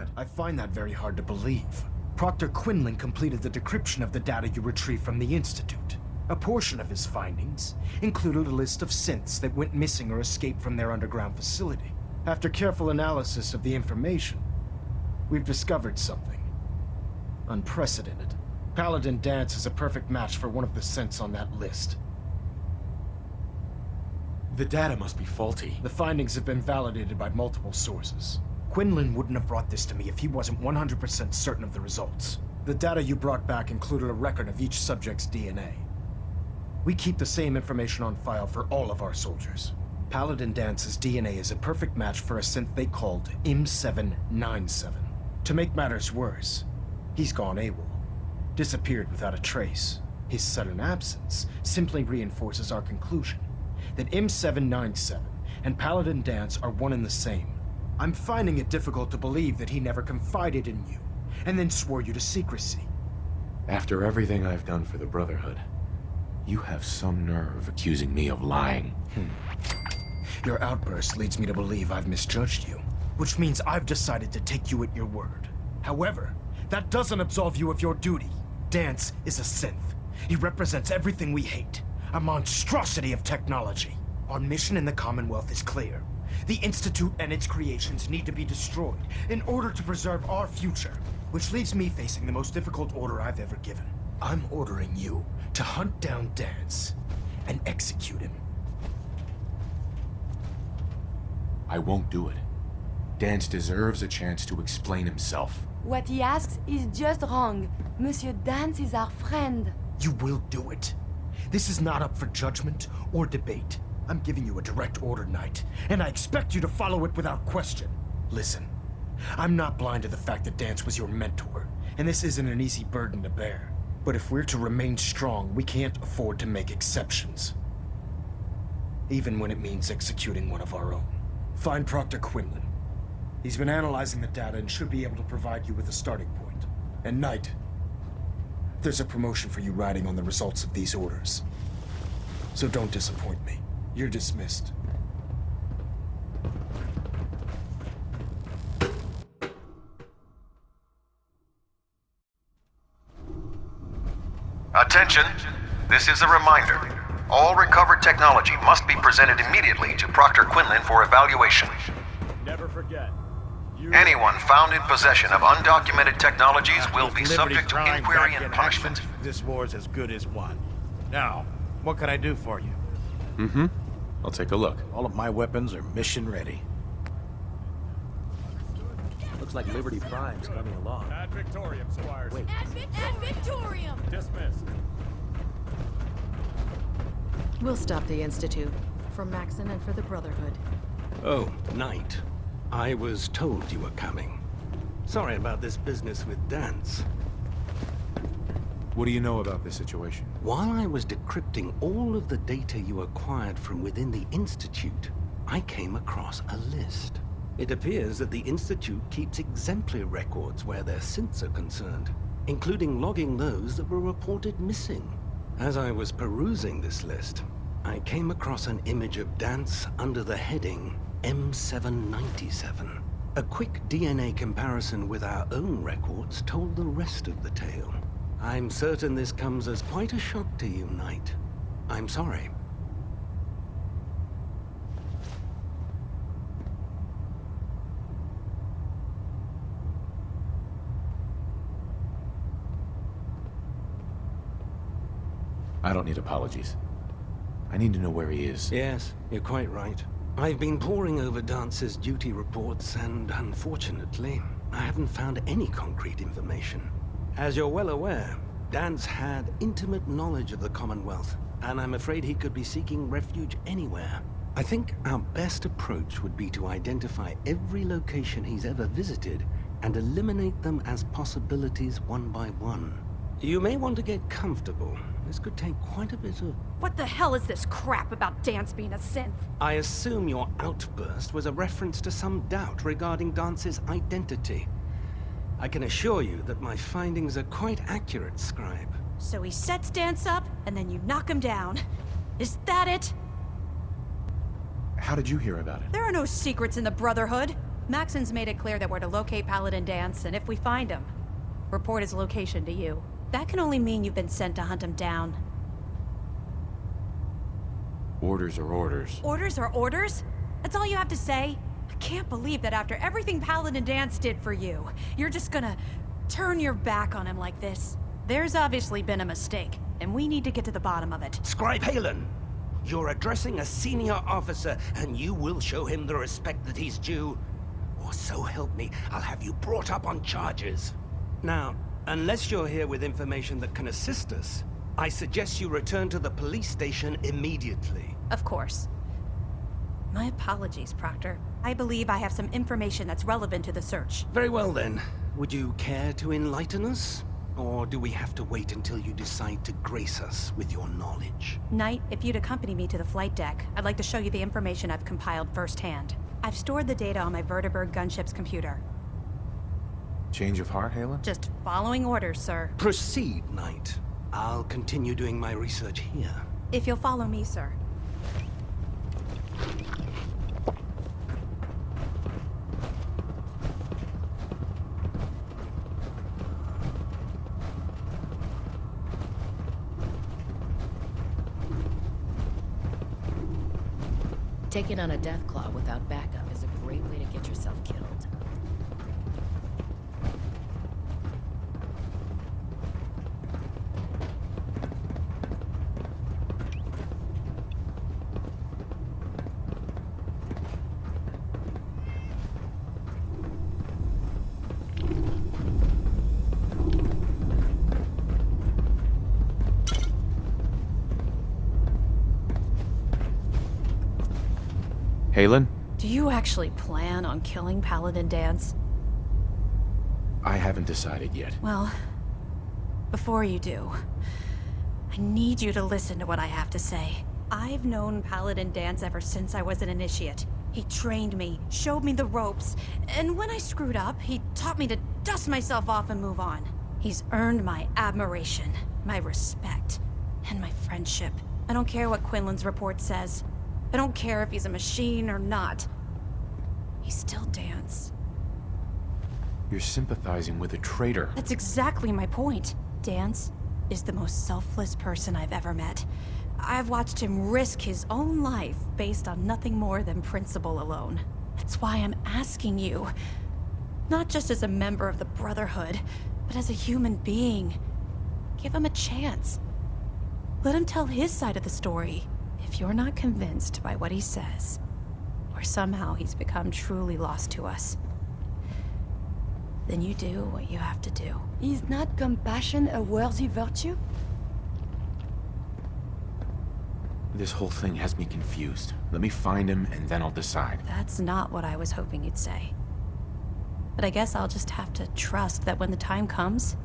that. I find that very hard to believe. Proctor Quinlan completed the decryption of the data you retrieved from the Institute. A portion of his findings included a list of synths that went missing or escaped from their underground facility. After careful analysis of the information, we've discovered something unprecedented. Paladin Dance is a perfect match for one of the synths on that list. The data must be faulty. The findings have been validated by multiple sources. Quinlan wouldn't have brought this to me if he wasn't 100% certain of the results. The data you brought back included a record of each subject's DNA. We keep the same information on file for all of our soldiers. Paladin Dance's DNA is a perfect match for a synth they called M797. To make matters worse, he's gone AWOL. Disappeared without a trace. His sudden absence simply reinforces our conclusion that M797 and Paladin Dance are one and the same. I'm finding it difficult to believe that he never confided in you, and then swore you to secrecy. After everything I've done for the Brotherhood, you have some nerve accusing me of lying. Your outburst leads me to believe I've misjudged you, which means I've decided to take you at your word. However, that doesn't absolve you of your duty. Dance is a synth. He represents everything we hate, a monstrosity of technology. Our mission in the Commonwealth is clear. The Institute and its creations need to be destroyed in order to preserve our future, which leaves me facing the most difficult order I've ever given. I'm ordering you to hunt down Dance and execute him. I won't do it. Dance deserves a chance to explain himself. What he asks is just wrong. Monsieur Dance is our friend. You will do it. This is not up for judgment or debate. I'm giving you a direct order, Knight, and I expect you to follow it without question. Listen, I'm not blind to the fact that Dance was your mentor, and this isn't an easy burden to bear. But if we're to remain strong, we can't afford to make exceptions. Even when it means executing one of our own. Find Proctor Quinlan. He's been analyzing the data and should be able to provide you with a starting point. And Knight, there's a promotion for you riding on the results of these orders. So don't disappoint me. You're dismissed. Attention! This is a reminder. All recovered technology must be presented immediately to Proctor Quinlan for evaluation. Never forget. Anyone found in possession of undocumented technologies will be subject to inquiry and punishment. This war's as good as won. Now, what can I do for you? I'll take a look. All of my weapons are mission ready. Looks like Liberty Prime's coming along. Ad Victorium, Squires. Wait. Ad Victorium! Dismissed. We'll stop the Institute. For Maxon and for the Brotherhood. Oh, Knight. I was told you were coming. Sorry about this business with Dance. What do you know about this situation? While I was decrypting all of the data you acquired from within the Institute, I came across a list. It appears that the Institute keeps exemplary records where their synths are concerned, including logging those that were reported missing. As I was perusing this list, I came across an image of Dance under the heading M797. A quick DNA comparison with our own records told the rest of the tale. I'm certain this comes as quite a shock to you, Knight. I'm sorry. I don't need apologies. I need to know where he is. Yes, you're quite right. I've been poring over Dance's duty reports, and unfortunately, I haven't found any concrete information. As you're well aware, Dance had intimate knowledge of the Commonwealth, and I'm afraid he could be seeking refuge anywhere. I think our best approach would be to identify every location he's ever visited and eliminate them as possibilities one by one. You may want to get comfortable. This could take quite a bit of... What the hell is this crap about Dance being a synth? I assume your outburst was a reference to some doubt regarding Dance's identity. I can assure you that my findings are quite accurate, Scribe. So he sets Dance up, and then you knock him down. Is that it? How did you hear about it? There are no secrets in the Brotherhood. Maxon's made it clear that we're to locate Paladin Dance, and if we find him, report his location to you. That can only mean you've been sent to hunt him down. Orders are orders. Orders are orders? That's all you have to say? I can't believe that after everything Paladin Dance did for you, you're just gonna turn your back on him like this. There's obviously been a mistake, and we need to get to the bottom of it. Scribe Halen, you're addressing a senior officer, and you will show him the respect that he's due. Or so help me, I'll have you brought up on charges. Now, unless you're here with information that can assist us, I suggest you return to the police station immediately. Of course. My apologies, Proctor. I believe I have some information that's relevant to the search. Very well then. Would you care to enlighten us? Or do we have to wait until you decide to grace us with your knowledge? Knight, if you'd accompany me to the flight deck, I'd like to show you the information I've compiled firsthand. I've stored the data on my Vertibird gunship's computer. Change of heart, Halen? Just following orders, sir. Proceed, Knight. I'll continue doing my research here. If you'll follow me, sir. Taking on a Deathclaw without backup is a great way to get yourself killed. Halen? Do you actually plan on killing Paladin Dance? I haven't decided yet. Well, before you do, I need you to listen to what I have to say. I've known Paladin Dance ever since I was an initiate. He trained me, showed me the ropes, and when I screwed up, he taught me to dust myself off and move on. He's earned my admiration, my respect, and my friendship. I don't care what Quinlan's report says. I don't care if he's a machine or not. He's still Dance. You're sympathizing with a traitor. That's exactly my point. Dance is the most selfless person I've ever met. I've watched him risk his own life based on nothing more than principle alone. That's why I'm asking you. Not just as a member of the Brotherhood, but as a human being. Give him a chance. Let him tell his side of the story. If you're not convinced by what he says, or somehow he's become truly lost to us, then you do what you have to do. Is not compassion a worthy virtue? This whole thing has me confused. Let me find him, and then I'll decide. That's not what I was hoping you'd say. But I guess I'll just have to trust that when the time comes,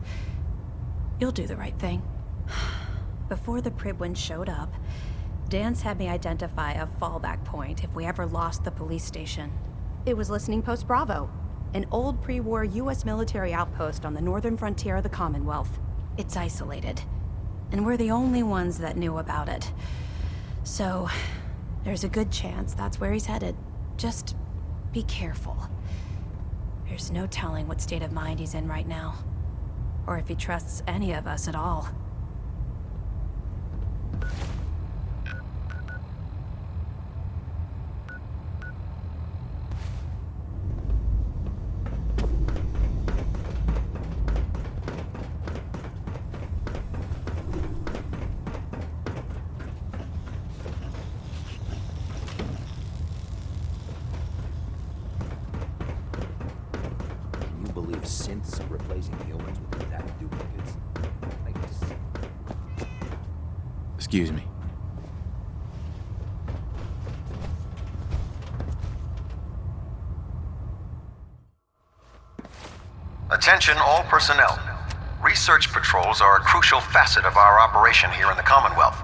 you'll do the right thing. Before the Pribwin showed up, Dance had me identify a fallback point if we ever lost the police station. It was Listening Post Bravo, an old pre-war US military outpost on the northern frontier of the Commonwealth. It's isolated, and we're the only ones that knew about it. So, there's a good chance that's where he's headed. Just be careful. There's no telling what state of mind he's in right now, or if he trusts any of us at all. Synths replacing humans with exact duplicates. Excuse me. Attention all personnel. Research patrols are a crucial facet of our operation here in the Commonwealth.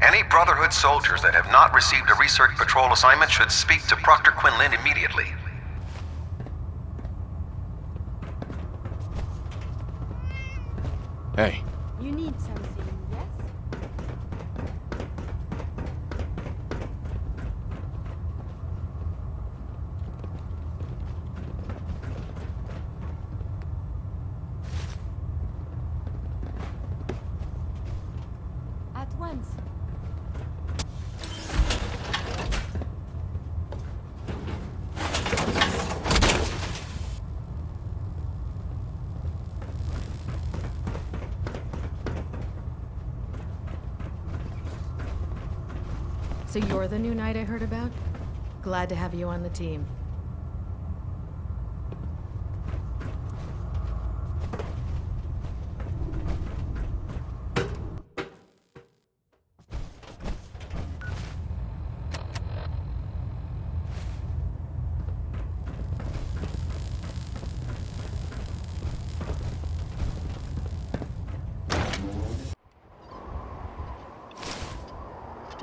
Any Brotherhood soldiers that have not received a research patrol assignment should speak to Proctor Quinlan immediately. Hey. You need something, yes? So you're the new knight I heard about? Glad to have you on the team.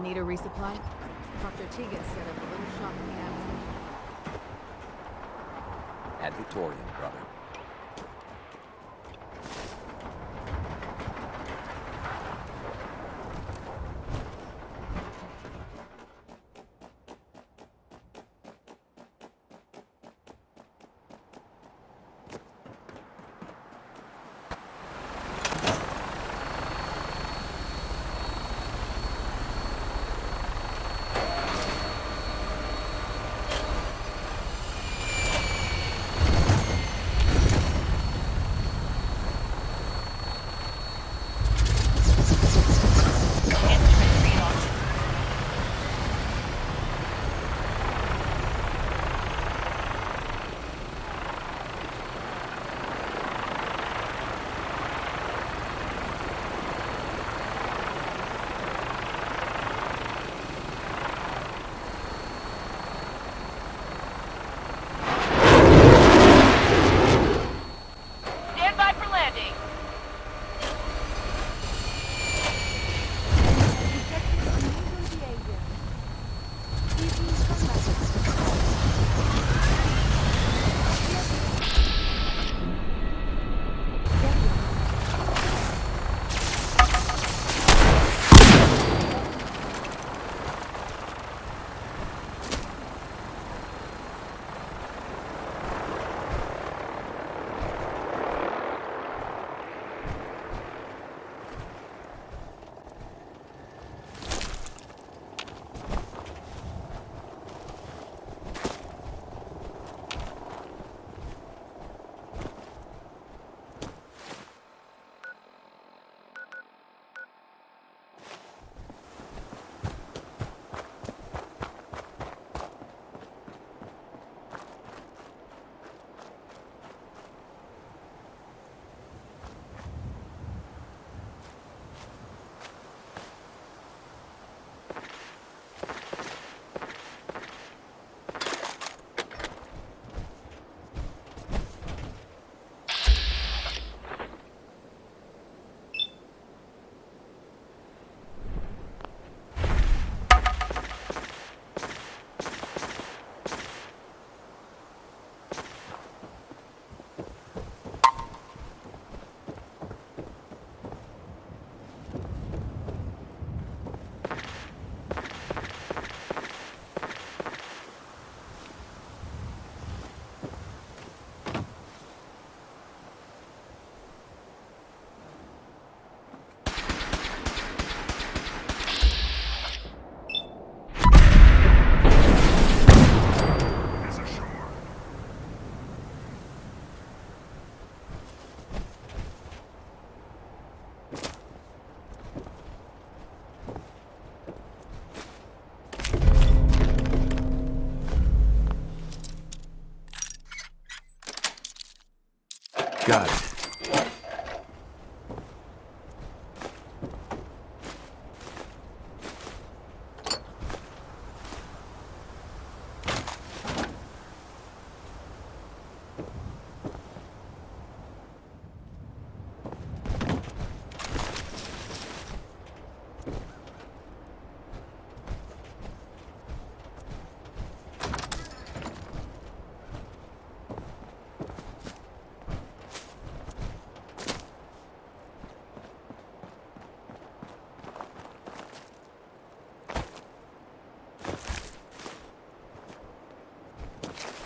Need a resupply? Dr. Tegan set up a little shop in the attic. Ad Victoriam, brother. Got it.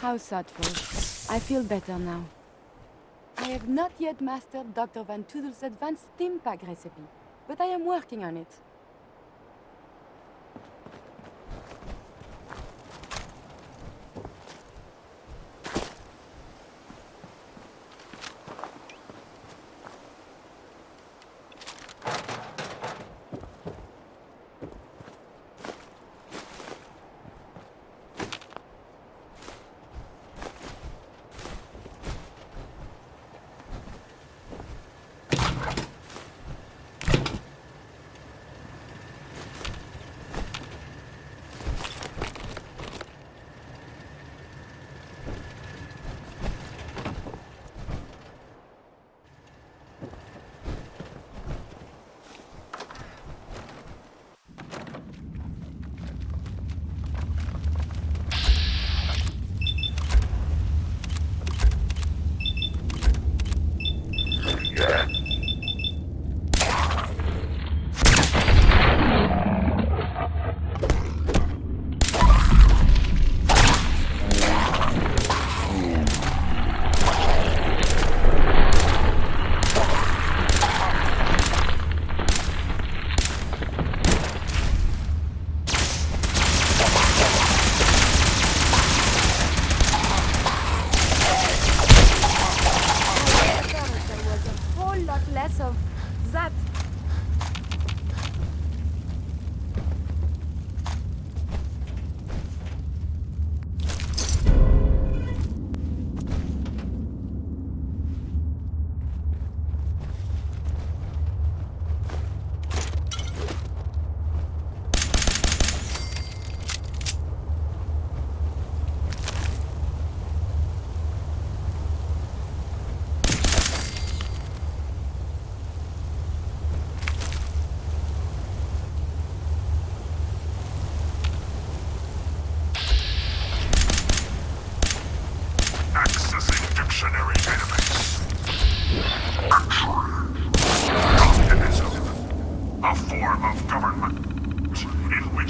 How thoughtful. I feel better now. I have not yet mastered Dr. Van Toodle's advanced steam pack recipe, but I am working on it.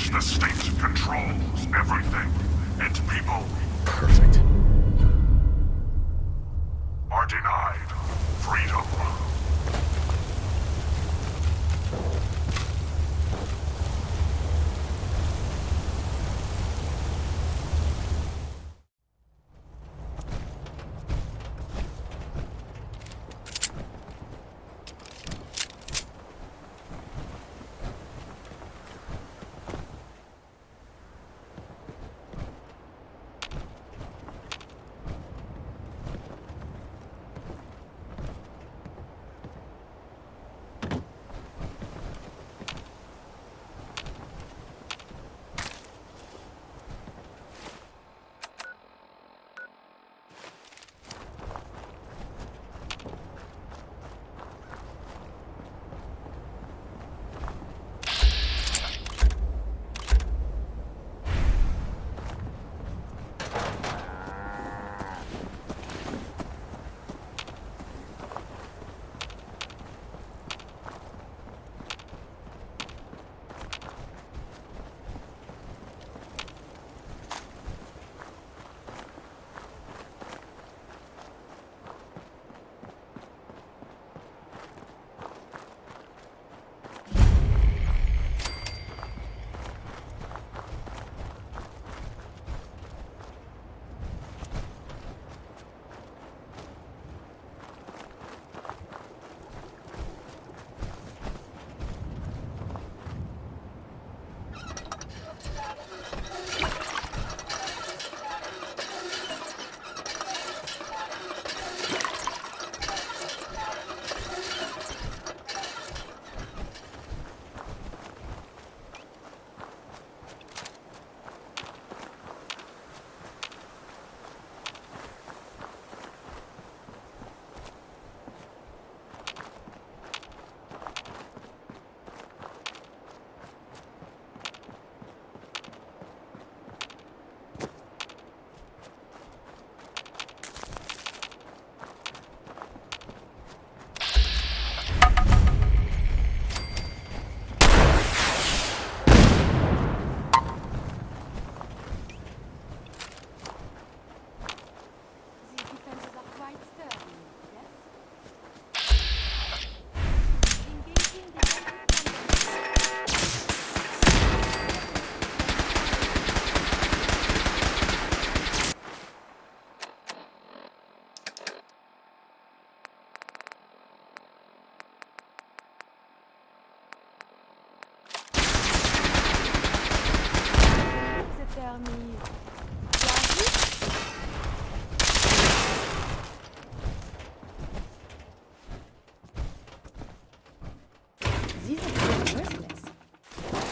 which the state controls everything, and people Perfect. are denied freedom.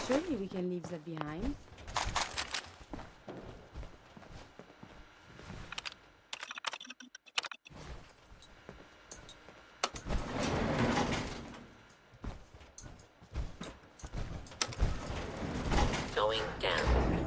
Surely we can leave that behind. Going down.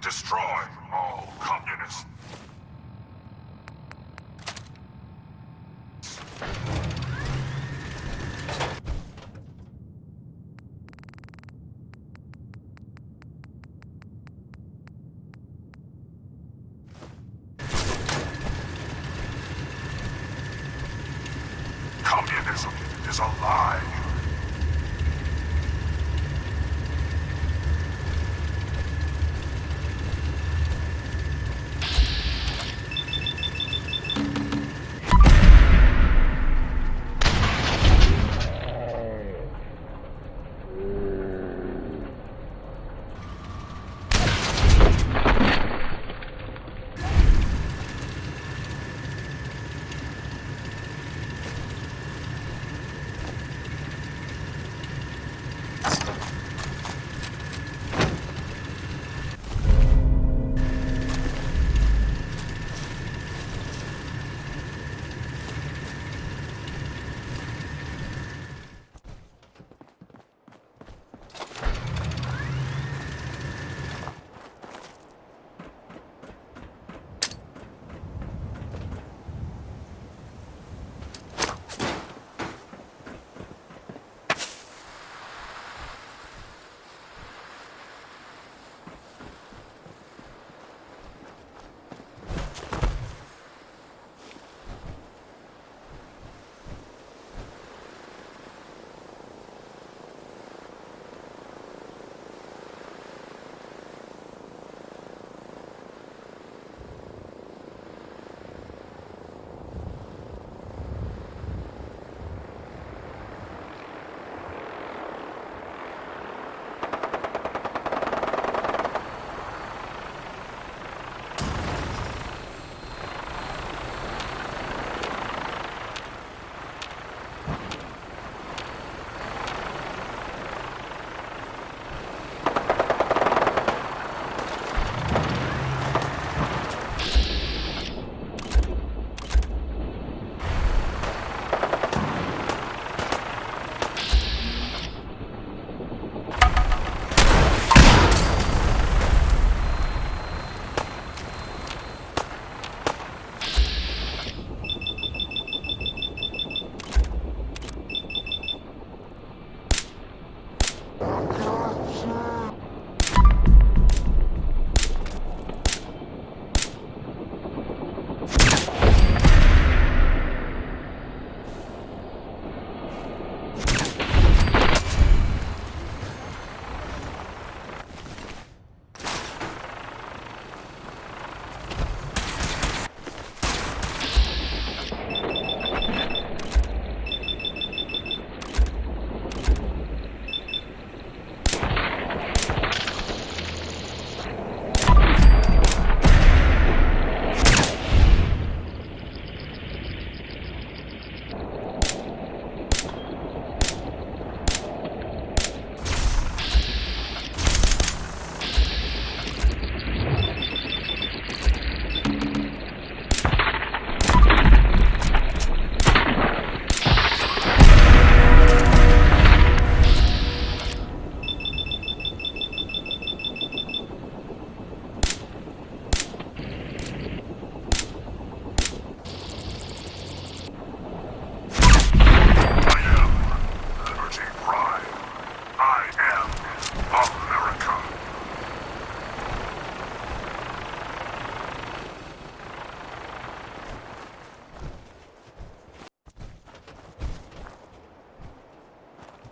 Destroy all communists. Communism is a lie.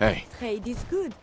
Hey. Trade is good.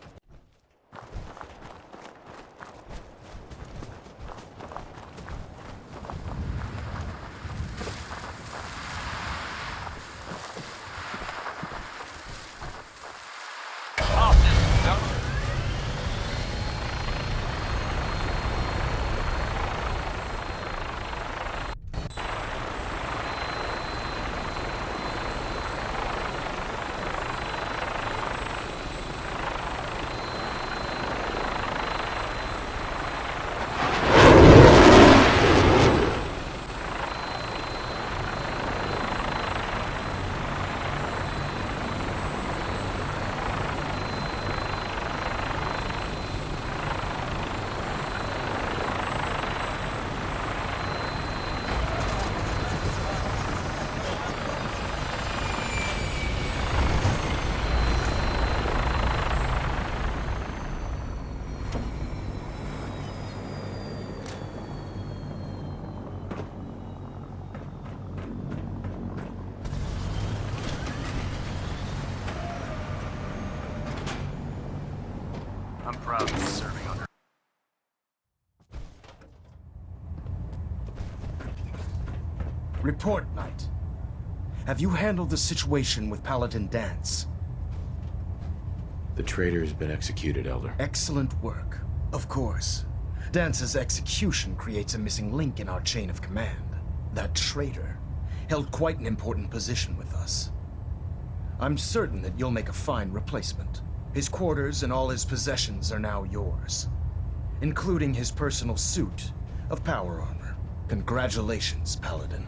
I'm proud to be serving under. Report, Knight. Have you handled the situation with Paladin Dance? The traitor's been executed, Elder. Excellent work. Of course. Dance's execution creates a missing link in our chain of command. That traitor held quite an important position with us. I'm certain that you'll make a fine replacement. His quarters and all his possessions are now yours, including his personal suit of power armor. Congratulations, Paladin.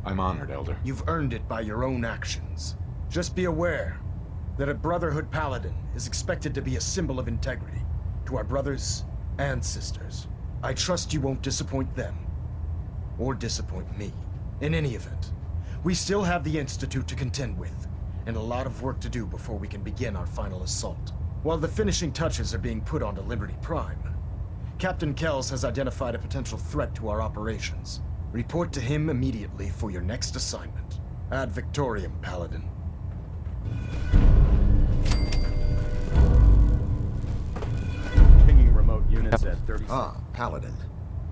I'm honored, Elder. You've earned it by your own actions. Just be aware that a Brotherhood Paladin is expected to be a symbol of integrity to our brothers and sisters. I trust you won't disappoint them, or disappoint me. In any event, we still have the Institute to contend with, and a lot of work to do before we can begin our final assault. While the finishing touches are being put onto Liberty Prime, Captain Kells has identified a potential threat to our operations. Report to him immediately for your next assignment. Ad Victoriam, Paladin. Pinging remote units at 30. Ah, Paladin.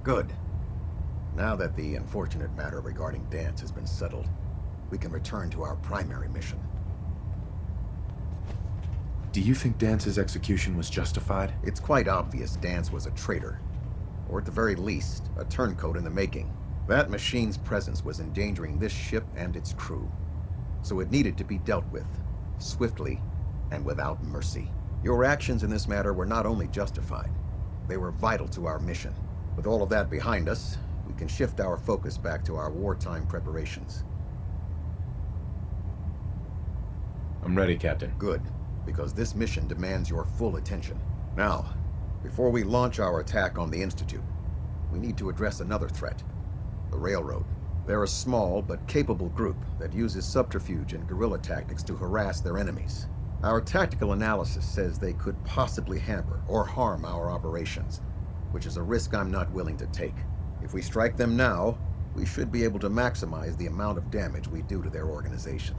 Good. Now that the unfortunate matter regarding Dance has been settled, we can return to our primary mission. Do you think Dance's execution was justified? It's quite obvious Dance was a traitor, or at the very least, a turncoat in the making. That machine's presence was endangering this ship and its crew, so it needed to be dealt with, swiftly and without mercy. Your actions in this matter were not only justified, they were vital to our mission. With all of that behind us, we can shift our focus back to our wartime preparations. I'm ready, Captain. Good, because this mission demands your full attention. Now, before we launch our attack on the Institute, we need to address another threat. The Railroad. They're a small but capable group that uses subterfuge and guerrilla tactics to harass their enemies. Our tactical analysis says they could possibly hamper or harm our operations, which is a risk I'm not willing to take. If we strike them now, we should be able to maximize the amount of damage we do to their organization.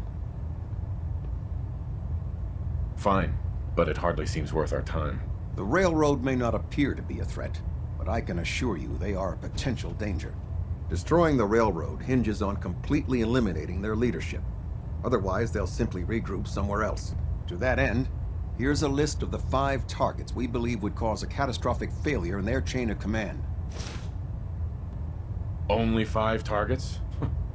Fine, but it hardly seems worth our time. The Railroad may not appear to be a threat, but I can assure you they are a potential danger. Destroying the Railroad hinges on completely eliminating their leadership. Otherwise, they'll simply regroup somewhere else. To that end, here's a list of the 5 targets we believe would cause a catastrophic failure in their chain of command. Only 5 targets?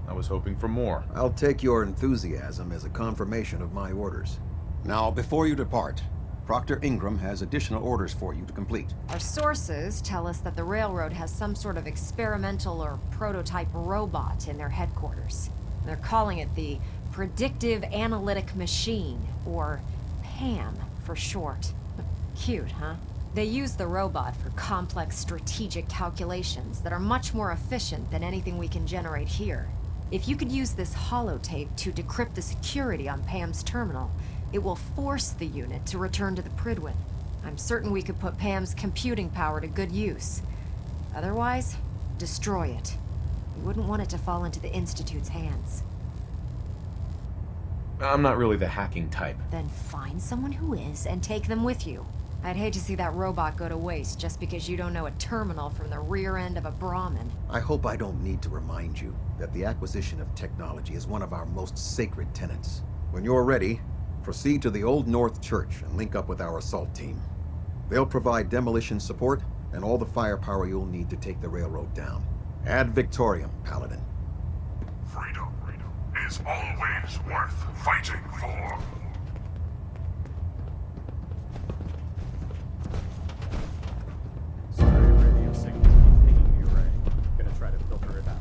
I was hoping for more. I'll take your enthusiasm as a confirmation of my orders. Now, before you depart, Proctor Ingram has additional orders for you to complete. Our sources tell us that the Railroad has some sort of experimental or prototype robot in their headquarters. They're calling it the Predictive Analytic Machine, or PAM for short. Cute, huh? They use the robot for complex strategic calculations that are much more efficient than anything we can generate here. If you could use this holotape to decrypt the security on Pam's terminal, it will force the unit to return to the Prydwen. I'm certain we could put Pam's computing power to good use. Otherwise, destroy it. We wouldn't want it to fall into the Institute's hands. I'm not really the hacking type. Then find someone who is and take them with you. I'd hate to see that robot go to waste just because you don't know a terminal from the rear end of a Brahmin. I hope I don't need to remind you that the acquisition of technology is one of our most sacred tenets. When you're ready, proceed to the Old North Church and link up with our assault team. They'll provide demolition support and all the firepower you'll need to take the railroad down. Ad Victoriam, Paladin. Freedom is always worth fighting for. Sorry, radio signals keep pinging the array. Gonna try to filter it out.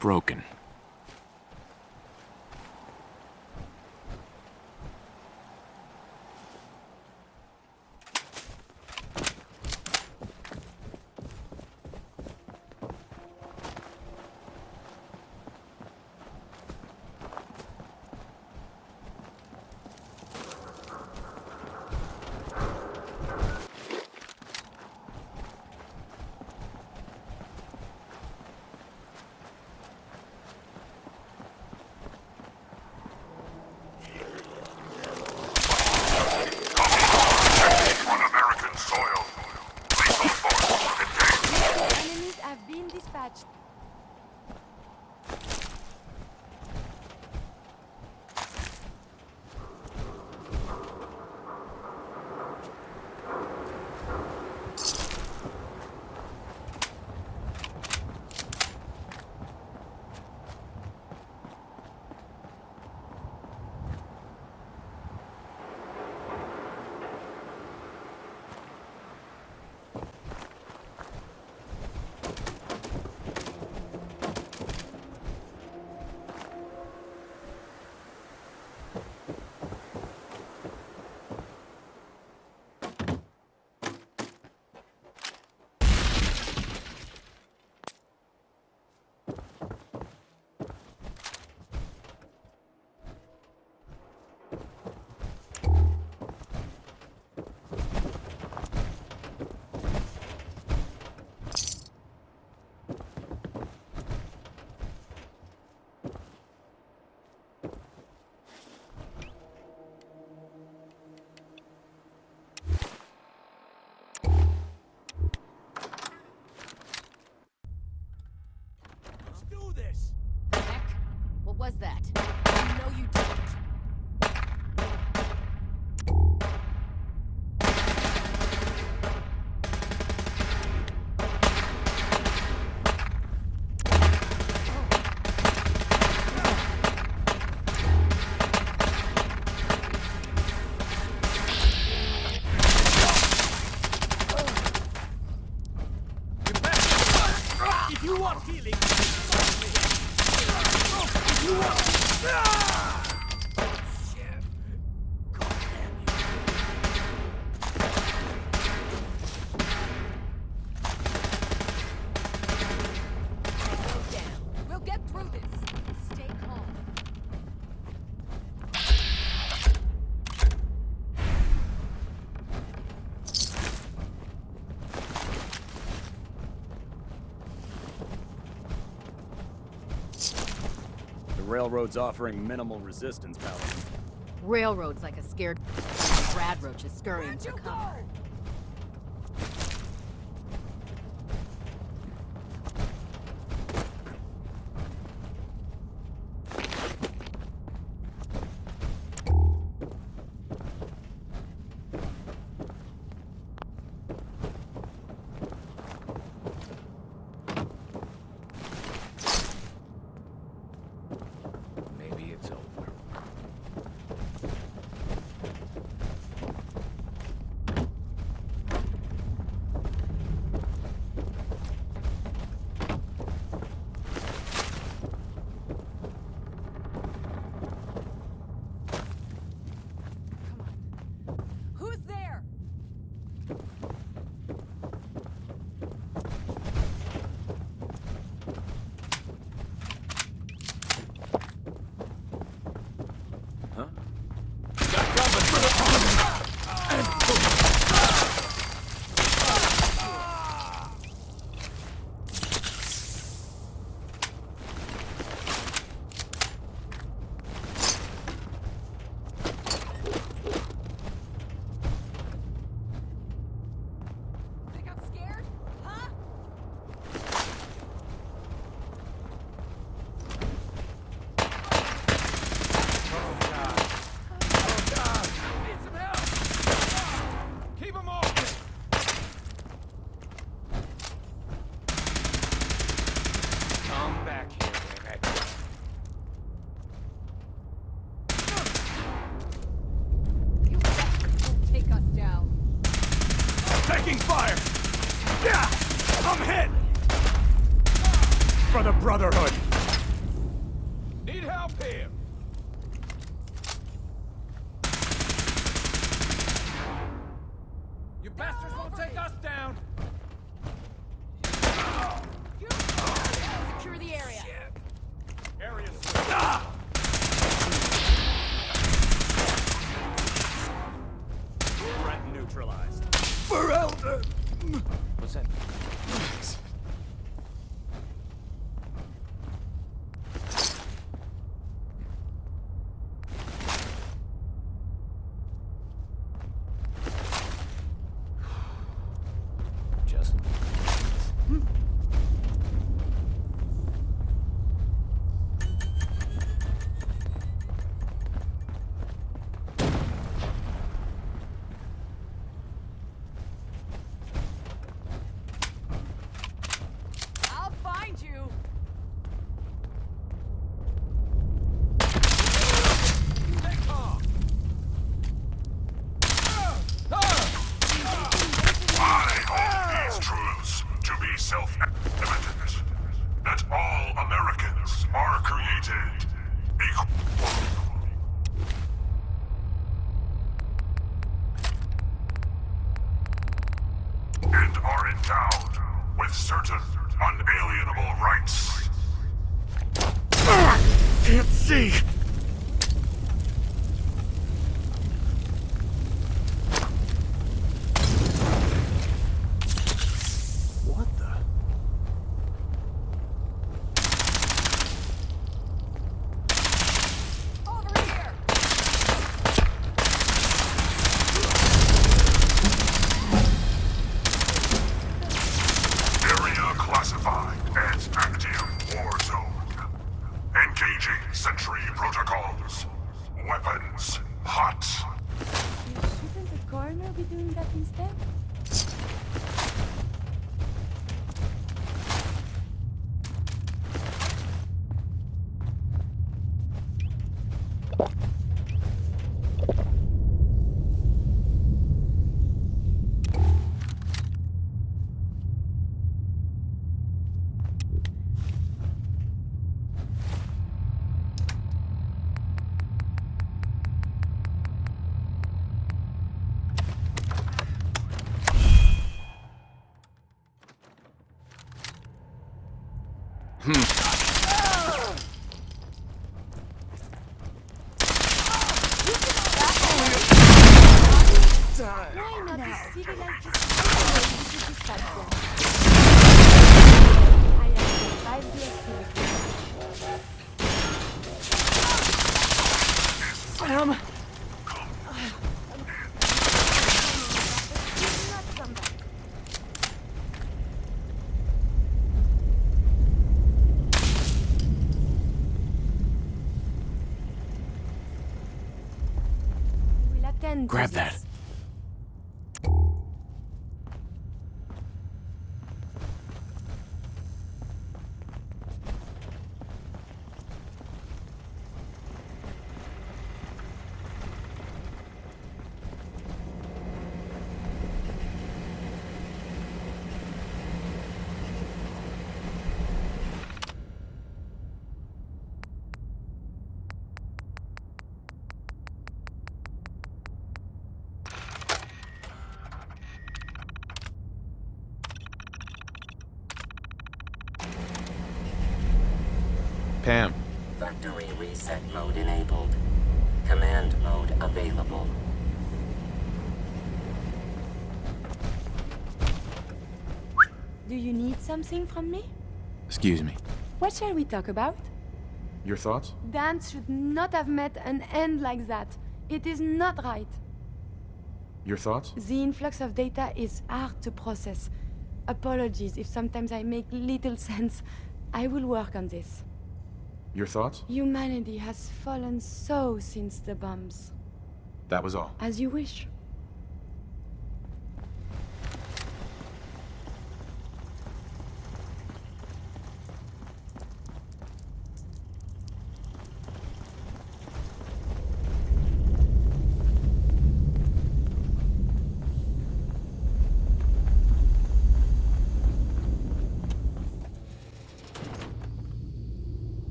broken. On American soil. Lethal force engaged. Enemies have been dispatched. Let's do this! Heck, what was that? No, you don't. If you want healing, if you want... Shit. God damn you. Go down. We'll get through this. Stay calm. The railroad's offering minimal resistance, Paladin. Railroad's like a scared rad roach is scurrying for cover. Maybe it's over. Who's there? Huh? Think I'm scared? Huh? Need some help! Keep them open! Come back here, David. You won't take us down. Taking fire! Yeah! I'm hit! For the Brotherhood! Stop him! You bastards won't take us down! Secure the area. Area's threat neutralized. For Elder! What's that? Just... I'll find you. Stay calm! I hold these truths to be self-evident. That all Americans are created equal. And are endowed with certain unalienable rights. Can't see! What the? Over here. Area classified as active war zone. Engaging sentry protocols. Weapons hot. Shouldn't the coroner be doing that instead? Why not be civilized to satisfaction? I have survived the activity. Sam! Do not come back. We will attend to Grab that. this. Pam, Factory reset mode enabled. Command mode available. Do you need something from me? excuse me. What shall we talk about? Your thoughts? Dance should not have met an end like that. It is not right. Your thoughts? The influx of data is hard to process. Apologies if sometimes I make little sense. I will work on this. Your thoughts? Humanity has fallen so since the bombs. That was all. As you wish.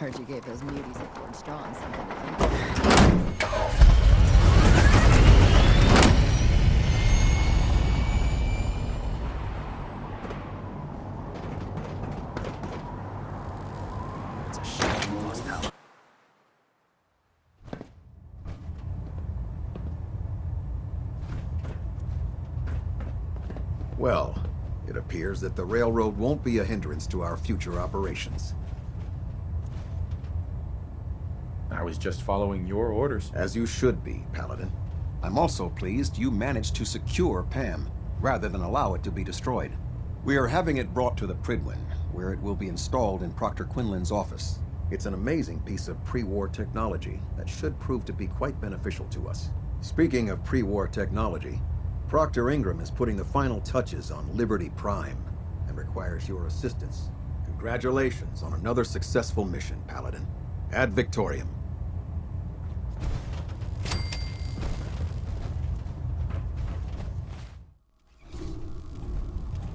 Heard you gave those muties at Fort Strong something to think about. It's a shame we lost power. Well, it appears that the railroad won't be a hindrance to our future operations. I was just following your orders. As you should be, Paladin. I'm also pleased you managed to secure Pam, rather than allow it to be destroyed. We are having it brought to the Pridwin, where it will be installed in Proctor Quinlan's office. It's an amazing piece of pre-war technology that should prove to be quite beneficial to us. Speaking of pre-war technology, Proctor Ingram is putting the final touches on Liberty Prime and requires your assistance. Congratulations on another successful mission, Paladin. Ad Victoriam.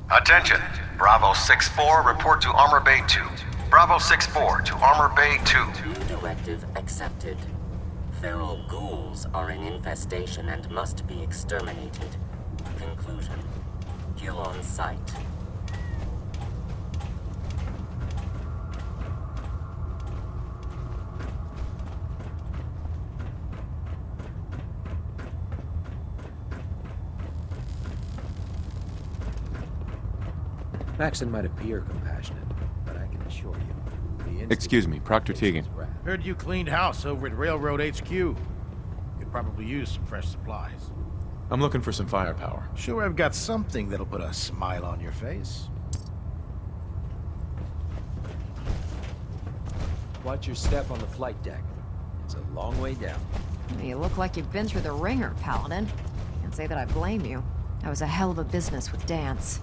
Attention. Bravo 6-4, report to Armor Bay 2. Bravo 6-4 to Armor Bay 2. New directive accepted. Feral ghouls are an infestation and must be exterminated. Conclusion. Kill on sight. Maxon might appear compassionate, but I can assure you, the Excuse me, Proctor Teagan. Heard you cleaned house over at Railroad HQ. Could probably use some fresh supplies. I'm looking for some firepower. Sure, I've got something that'll put a smile on your face. Watch your step on the flight deck. It's a long way down. You look like you've been through the ringer, Paladin. Can't say that I blame you. That was a hell of a business with Dance.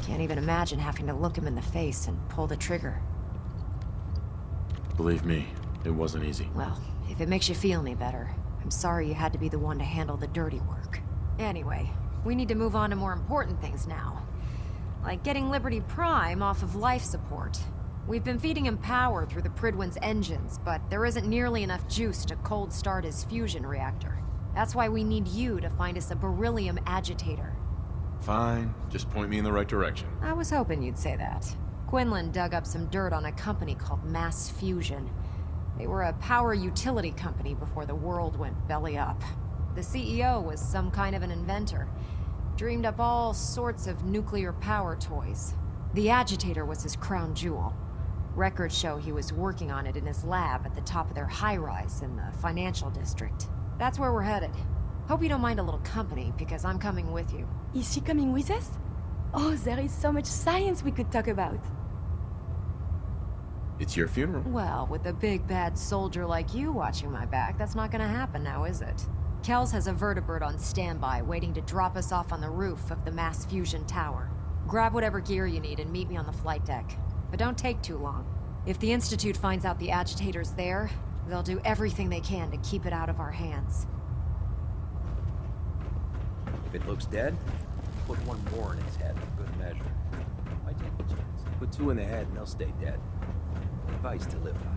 Can't even imagine having to look him in the face and pull the trigger. Believe me, it wasn't easy. Well, if it makes you feel any better, I'm sorry you had to be the one to handle the dirty work. Anyway, we need to move on to more important things now. Like getting Liberty Prime off of life support. We've been feeding him power through the Pridwin's engines, but there isn't nearly enough juice to cold start his fusion reactor. That's why we need you to find us a beryllium agitator. Fine, just point me in the right direction. I was hoping you'd say that. Quinlan dug up some dirt on a company called Mass Fusion. They were a power utility company before the world went belly up. The CEO was some kind of an inventor. Dreamed up all sorts of nuclear power toys. The agitator was his crown jewel. Records show he was working on it in his lab at the top of their high-rise in the financial district. That's where we're headed. Hope you don't mind a little company, because I'm coming with you. Is she coming with us? Oh, there is so much science we could talk about. It's your funeral. Well, with a big bad soldier like you watching my back, that's not gonna happen now, is it? Kells has a vertibird on standby, waiting to drop us off on the roof of the Mass Fusion Tower. Grab whatever gear you need and meet me on the flight deck. But don't take too long. If the Institute finds out the agitator's there, they'll do everything they can to keep it out of our hands. If it looks dead, put one more in its head for good measure. Why take the chance? Put two in the head and they'll stay dead. Advice to live by.